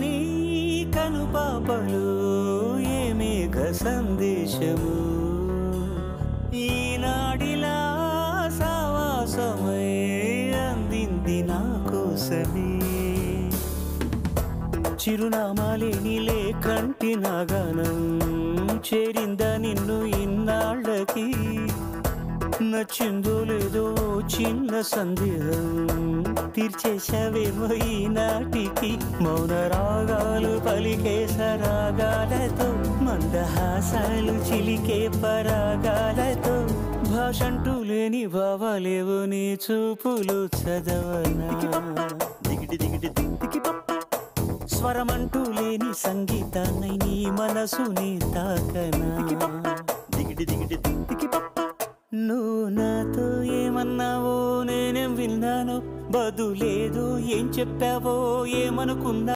నీ కనుపాపలు ఏ మేఘ సందేశము ఈనాడిలా సావాసమై అందింది నా కోసమే చిరునామాలేనిలే కంటి నాగానం చేరిందా నిన్ను ఇన్నాళ్ళకి నచ్చిందో లేదో చిన్న సందేహం తీర్చేశావేమో ఈనాటికి మౌన రాగాలు పలికే సరాగాలతో మందహాసాలు చిలికే పరాగాలతో భాషంటూ లేని భావాలేవు నీ చూపులు చదవనా దిగిటి దిగిటి దిగి స్వరమంటూ లేని సంగీతాన్ని నీ మనసుని తాకనా దిగిటి దిగిటి దిగి నువ్వు నాతో ఏమన్నావో నేనేం విన్నానో బదులేదో ఏం చెప్పావో ఏమనుకున్నా